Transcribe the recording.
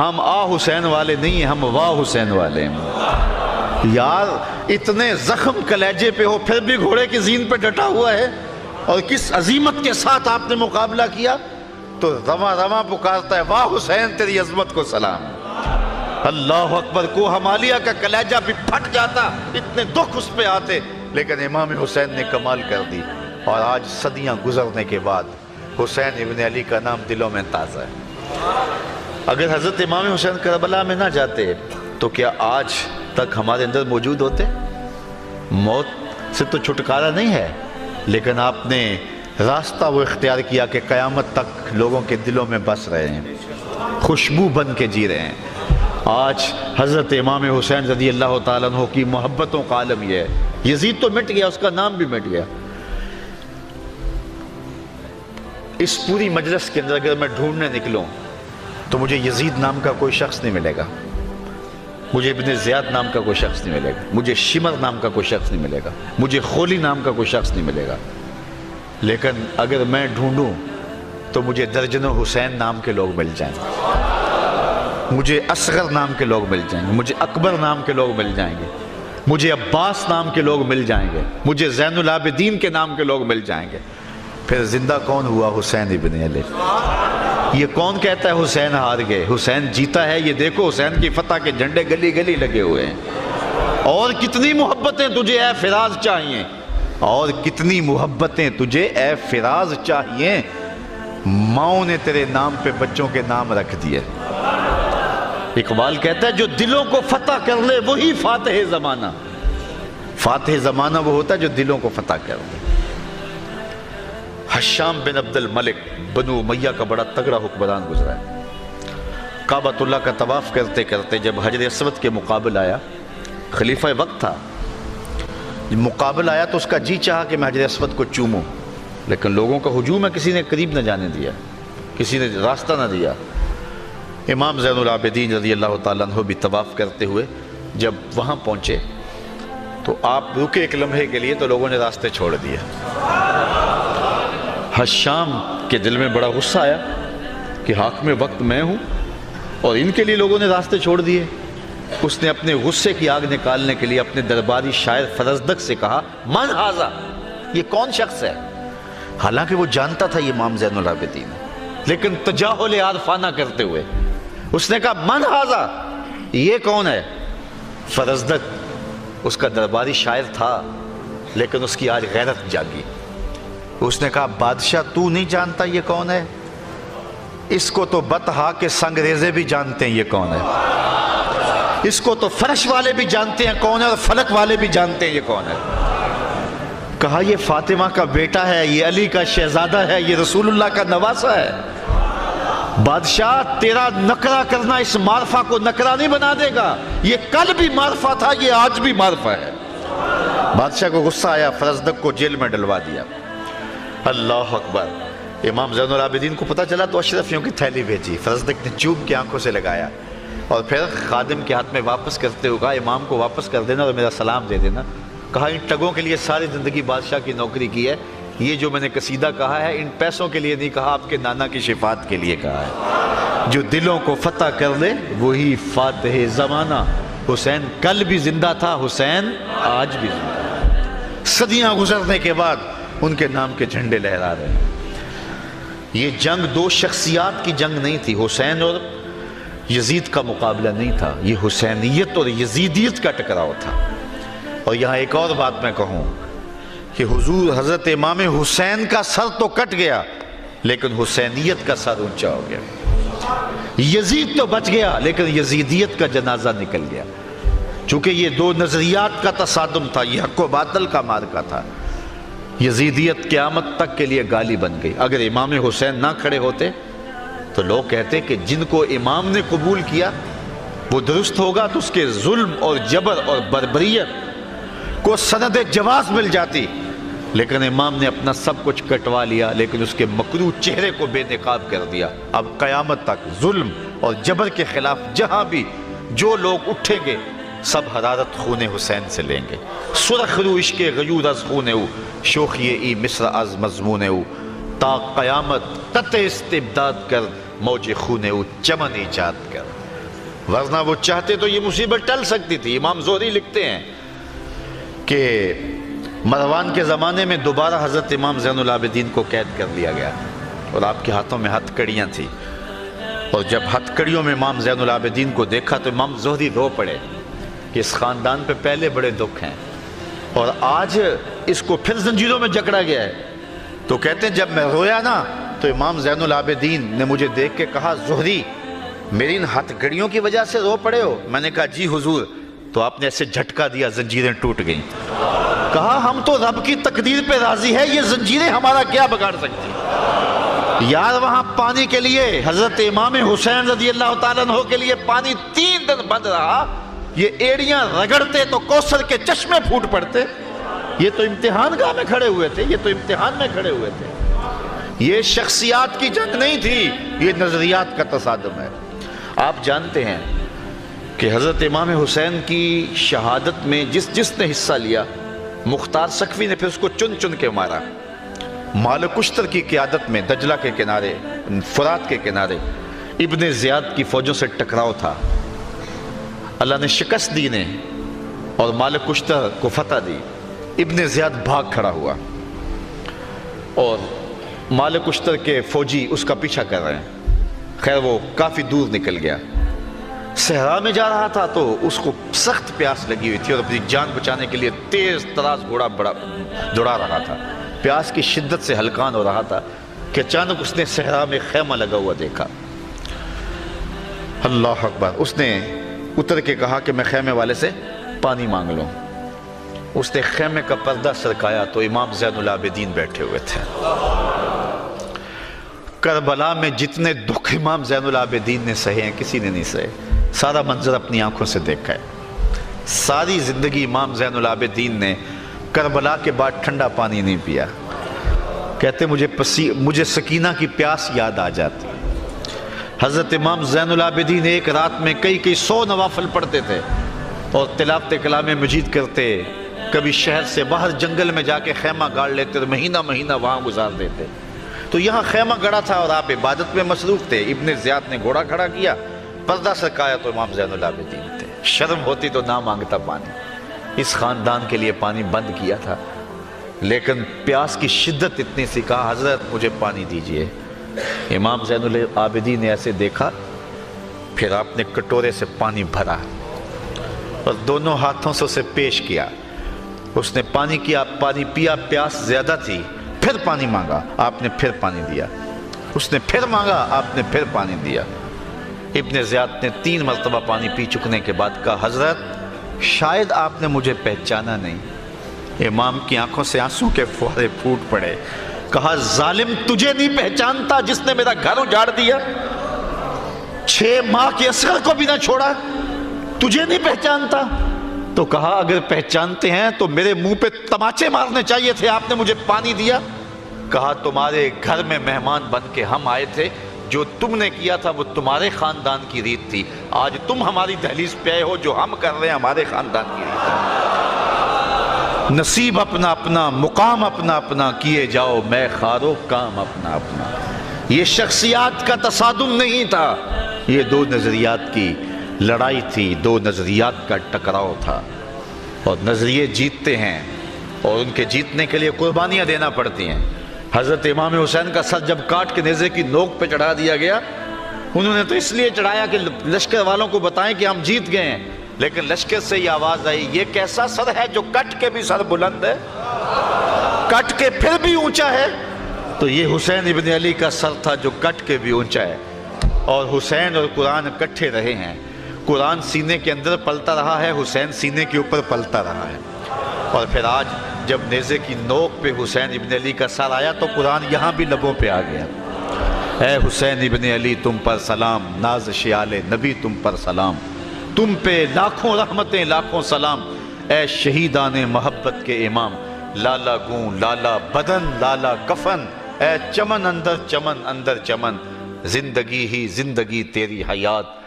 ہم حسین والے نہیں ہیں، ہم حسین والے ہیں۔ یار اتنے زخم کلیجے پہ ہو پھر بھی گھوڑے کی زین پہ ڈٹا ہوا ہے، اور کس عظیمت کے ساتھ آپ نے مقابلہ کیا، تو رواں رواں پکارتا ہے واہ حسین تیری عظمت کو سلام۔ اللہ اکبر، کو ہمالیہ کا کلیجہ بھی پھٹ جاتا، اتنے دکھ اس پہ آتے، لیکن امام حسین نے کمال کر دی، اور آج صدیاں گزرنے کے بعد حسین ابن علی کا نام دلوں میں تازہ ہے۔ اگر حضرت امام حسین کربلا میں نہ جاتے تو کیا آج تک ہمارے اندر موجود ہوتے؟ موت سے تو چھٹکارا نہیں ہے، لیکن آپ نے راستہ وہ اختیار کیا کہ قیامت تک لوگوں کے دلوں میں بس رہے ہیں، خوشبو بن کے جی رہے ہیں۔ آج حضرت امام حسین رضی اللہ تعالیٰ عنہ کی محبتوں کا عالم یہ ہے۔ یزید تو مٹ گیا، اس کا نام بھی مٹ گیا۔ اس پوری مجلس کے اندر اگر میں ڈھونڈنے نکلوں تو مجھے یزید نام کا کوئی شخص نہیں ملے گا، مجھے ابن زیاد نام کا کوئی شخص نہیں ملے گا، مجھے شمر نام کا کوئی شخص نہیں ملے گا، مجھے خولی نام کا کوئی شخص نہیں ملے گا۔ لیکن اگر میں ڈھونڈوں تو مجھے درجنوں حسین نام کے لوگ مل جائیں گے، مجھے اصغر نام کے لوگ مل جائیں گے، مجھے اکبر نام کے لوگ مل جائیں گے، مجھے عباس نام کے لوگ مل جائیں گے، مجھے زین العابدین کے نام کے لوگ مل جائیں گے۔ پھر زندہ کون ہوا؟ حسین ابن علی۔ یہ کون کہتا ہے حسین ہار گئے؟ حسین جیتا ہے، یہ دیکھو حسین کی فتح کے جھنڈے گلی گلی لگے ہوئے ہیں۔ اور کتنی محبتیں تجھے اے فراز چاہیے، اور کتنی محبتیں تجھے اے فراز چاہیے، ماؤں نے تیرے نام پہ بچوں کے نام رکھ دیے۔ اقبال کہتا ہے جو دلوں کو فتح کر لے وہی فاتح زمانہ۔ فاتح زمانہ وہ ہوتا ہے جو دلوں کو فتح کر لے۔ حشام بن عبد الملک بنو امیہ کا بڑا تگڑا حکمران گزرا ہے۔ کعبۃ اللہ کا طواف کرتے کرتے جب حجر اسود کے مقابل آیا، خلیفہ وقت تھا، مقابل آیا تو اس کا جی چاہا کہ میں حجر اسود کو چوموں، لیکن لوگوں کا ہجوم ہے، کسی نے قریب نہ جانے دیا، کسی نے راستہ نہ دیا۔ امام زین العابدین رضی اللہ تعالیٰ عنہ بھی طواف کرتے ہوئے جب وہاں پہنچے تو آپ رکے ایک لمحے کے لیے، تو لوگوں نے راستے چھوڑ دیے۔ حشام کے دل میں بڑا غصہ آیا کہ حاکم وقت میں ہوں اور ان کے لیے لوگوں نے راستے چھوڑ دیے۔ اس نے اپنے غصے کی آگ نکالنے کے لیے اپنے درباری شاعر فرزدق سے کہا من ھذا، یہ کون شخص ہے؟ حالانکہ وہ جانتا تھا یہ امام زین العابدین، لیکن تجاہل عارفانہ کرتے ہوئے اس نے کہا من ھذا، یہ کون ہے؟ فرزدق اس کا درباری شاعر تھا، لیکن اس کی آج غیرت جاگی۔ اس نے کہا بادشاہ تو نہیں جانتا یہ کون ہے؟ اس کو تو بطحا کے سنگریزے بھی جانتے ہیں یہ کون ہے، اس کو تو فرش والے بھی جانتے ہیں کون ہے، اور فلک والے بھی جانتے ہیں یہ کون ہے۔ کہا یہ فاطمہ کا بیٹا ہے، یہ علی کا شہزادہ ہے، یہ رسول اللہ کا نواسہ ہے۔ بادشاہ تیرا نکرہ کرنا اس معرفہ کو نکرہ نہیں بنا دے گا، یہ کل بھی معرفہ تھا، یہ آج بھی معرفہ ہے۔ بادشاہ کو غصہ آیا، فرزدق کو جیل میں ڈلوا دیا۔ اللہ اکبر۔ امام زین العابدین کو پتہ چلا تو اشرفیوں کی تھیلی بھیجی، فرزدق نے چوب کے آنکھوں سے لگایا اور پھر خادم کے ہاتھ میں واپس کرتے ہوئے کہا امام کو واپس کر دینا اور میرا سلام دے دینا۔ کہا ان ٹگوں کے لیے ساری زندگی بادشاہ کی نوکری کی ہے، یہ جو میں نے قصیدہ کہا ہے ان پیسوں کے لیے نہیں کہا، آپ کے نانا کی شفاعت کے لیے کہا ہے۔ جو دلوں کو فتح کر لے وہی فاتح زمانہ۔ حسین کل بھی زندہ تھا، حسین آج بھی زندہ ہے۔ صدیاں گزرنے کے بعد ان کے نام کے جھنڈے لہرا رہے ہیں۔ یہ جنگ دو شخصیات کی جنگ نہیں تھی، حسین اور یزید کا مقابلہ نہیں تھا، یہ حسینیت اور یزیدیت کا ٹکراؤ تھا۔ اور یہاں ایک اور بات میں کہوں کہ حضور حضرت امام حسین کا سر تو کٹ گیا لیکن حسینیت کا سر اونچا ہو گیا۔ یزید تو بچ گیا لیکن یزیدیت کا جنازہ نکل گیا، چونکہ یہ دو نظریات کا تصادم تھا، یہ حق و باطل کا مارکا تھا۔ یزیدیت قیامت تک کے لیے گالی بن گئی۔ اگر امام حسین نہ کھڑے ہوتے تو لوگ کہتے کہ جن کو امام نے قبول کیا وہ درست ہوگا، تو اس کے ظلم اور جبر اور بربریت کو سند جواز مل جاتی، لیکن امام نے اپنا سب کچھ کٹوا لیا، لیکن اس کے مکروہ چہرے کو بے نقاب کر دیا۔ اب قیامت تک ظلم اور جبر کے خلاف جہاں بھی جو لوگ اٹھیں گے سب حرارت خون حسین سے لیں گے۔ سرخ رو عشق غیور از خون او، شوخی ای مصر از مضمون او، تا قیامت قطع استبداد کر موج خون او چمن ایجاد کر۔ ورنہ وہ چاہتے تو یہ مصیبت ٹل سکتی تھی۔ امام زہری لکھتے ہیں کہ مروان کے زمانے میں دوبارہ حضرت امام زین العابدین کو قید کر لیا گیا اور آپ کے ہاتھوں میں ہتھ کڑیاں تھیں، اور جب ہتھ کڑیوں میں امام زین العابدین کو دیکھا تو امام زہری رو پڑے کہ اس خاندان پہ پہلے بڑے دکھ ہیں اور آج اس کو پھر زنجیروں میں جکڑا گیا ہے۔ تو کہتے ہیں جب میں رویا نا تو امام زین العابدین نے مجھے دیکھ کے کہا زہری میری ان ہتھ کڑیوں کی وجہ سے رو پڑے ہو؟ میں نے کہا جی حضور۔ تو آپ نے ایسے جھٹکا دیا، زنجیریں ٹوٹ گئیں۔ کہا ہم تو رب کی تقدیر پہ راضی ہے، یہ زنجیریں ہمارا کیا بگاڑ سکتی؟ یار وہاں پانی کے لیے حضرت امام حسین رضی اللہ تعالیٰ عنہ کے لیے پانی 3 دن بند رہا، یہ ایڑیاں رگڑتے تو کوثر کے چشمے پھوٹ پڑتے۔ یہ تو امتحان گاہ میں کھڑے ہوئے تھے، یہ تو امتحان میں کھڑے ہوئے تھے۔ یہ شخصیات کی جنگ نہیں تھی، یہ نظریات کا تصادم ہے۔ آپ جانتے ہیں کہ حضرت امام حسین کی شہادت میں جس نے حصہ لیا، مختار سقفی نے پھر اس کو چن چن کے مارا۔ مالک اشتر کی قیادت میں دجلہ کے کنارے، فرات کے کنارے ابن زیاد کی فوجوں سے ٹکراؤ تھا، اللہ نے شکست دی نے اور مالک اشتر کو فتح دی۔ ابن زیاد بھاگ کھڑا ہوا اور مالک اشتر کے فوجی اس کا پیچھا کر رہے ہیں۔ خیر وہ کافی دور نکل گیا، صحرا میں جا رہا تھا تو اس کو سخت پیاس لگی ہوئی تھی اور اپنی جان بچانے کے لیے تیز تراز گھوڑا دوڑا رہا تھا۔ پیاس کی شدت سے ہلکان ہو رہا تھا کہ اچانک اس نے صحرا میں خیمہ لگا ہوا دیکھا۔ اللہ اکبر! اس نے اتر کے کہا کہ میں خیمے والے سے پانی مانگ لوں۔ اس نے خیمے کا پردہ سرکایا تو امام زین العابدین بیٹھے ہوئے تھے۔ کربلا میں جتنے دکھ امام زین العابدین نے سہے ہیں کسی نے نہیں سہے، سارا منظر اپنی آنکھوں سے دیکھا ہے۔ ساری زندگی امام زین العابدین نے کربلا کے بعد ٹھنڈا پانی نہیں پیا۔ کہتے مجھے سکینہ کی پیاس یاد آ جاتی۔ حضرت امام زین العابدین ایک رات میں کئی 100 نوافل پڑھتے تھے اور تلاوت کلام مجید کرتے، کبھی شہر سے باہر جنگل میں جا کے خیمہ گاڑ لیتے اور مہینہ وہاں گزار دیتے۔ تو یہاں خیمہ گڑا تھا اور آپ عبادت میں مصروف تھے۔ ابن زیاد نے گھوڑا کھڑا کیا، پردہ سرکایا تو امام زین العابدین تھے۔ شرم ہوتی تو نہ مانگتا پانی، اس خاندان کے لیے پانی بند کیا تھا، لیکن پیاس کی شدت اتنی سی، کہا حضرت مجھے پانی دیجئے۔ امام زین العابدین نے ایسے دیکھا، پھر آپ نے کٹورے سے پانی بھرا اور دونوں ہاتھوں سے اسے پیش کیا۔ اس نے پانی پیا، پیاس زیادہ تھی، پھر پانی مانگا، آپ نے پھر پانی دیا۔ اس نے پھر مانگا، آپ نے پھر پانی دیا۔ ابن زیاد نے 3 مرتبہ پانی پی چکنے کے بعد کہا حضرت شاید آپ نے مجھے پہچانا نہیں۔ امام کی آنکھوں سے آنسو کے فوارے پھوٹ پڑے۔ کہا ظالم تجھے نہیں پہچانتا جس نے میرا گھر اجاڑ دیا، 6 ماہ کے اصغر کو بھی نہ چھوڑا، تجھے نہیں پہچانتا؟ تو کہا اگر پہچانتے ہیں تو میرے منہ پہ تماچے مارنے چاہیے تھے، آپ نے مجھے پانی دیا۔ کہا تمہارے گھر میں مہمان بن کے ہم آئے تھے، جو تم نے کیا تھا وہ تمہارے خاندان کی ریت تھی، آج تم ہماری دہلیز پہ آئے ہو، جو ہم کر رہے ہیں ہمارے خاندان کی ریت ہے۔ نصیب اپنا اپنا، مقام اپنا اپنا، کیے جاؤ میں خارو کام اپنا اپنا۔ یہ شخصیات کا تصادم نہیں تھا، یہ 2 نظریات کی لڑائی تھی، 2 نظریات کا ٹکراؤ تھا، اور نظریے جیتتے ہیں اور ان کے جیتنے کے لیے قربانیاں دینا پڑتی ہیں۔ حضرت امام حسین کا سر جب کاٹ کے نیزے کی نوک پہ چڑھا دیا گیا، انہوں نے تو اس لیے چڑھایا کہ لشکر والوں کو بتائیں کہ ہم جیت گئے ہیں، لیکن لشکر سے یہ آواز آئی یہ کیسا سر ہے جو کٹ کے بھی سر بلند ہے، کٹ کے پھر بھی اونچا ہے؟ تو یہ حسین ابن علی کا سر تھا جو کٹ کے بھی اونچا ہے، اور حسین اور قرآن کٹھے رہے ہیں۔ قرآن سینے کے اندر پلتا رہا ہے، حسین سینے کے اوپر پلتا رہا ہے، اور پھر آج جب نیزے کی نوک پہ حسین ابن علی کا سر آیا تو قرآن یہاں بھی لبوں پہ آ گیا۔ اے حسین ابن علی تم پر سلام، ناز شیال نبی تم پر سلام، تم پہ لاکھوں رحمتیں لاکھوں سلام، اے شہیدان محبت کے امام، لالا گوں لالا بدن لالا کفن، اے چمن اندر چمن اندر چمن، زندگی ہی زندگی تیری حیات،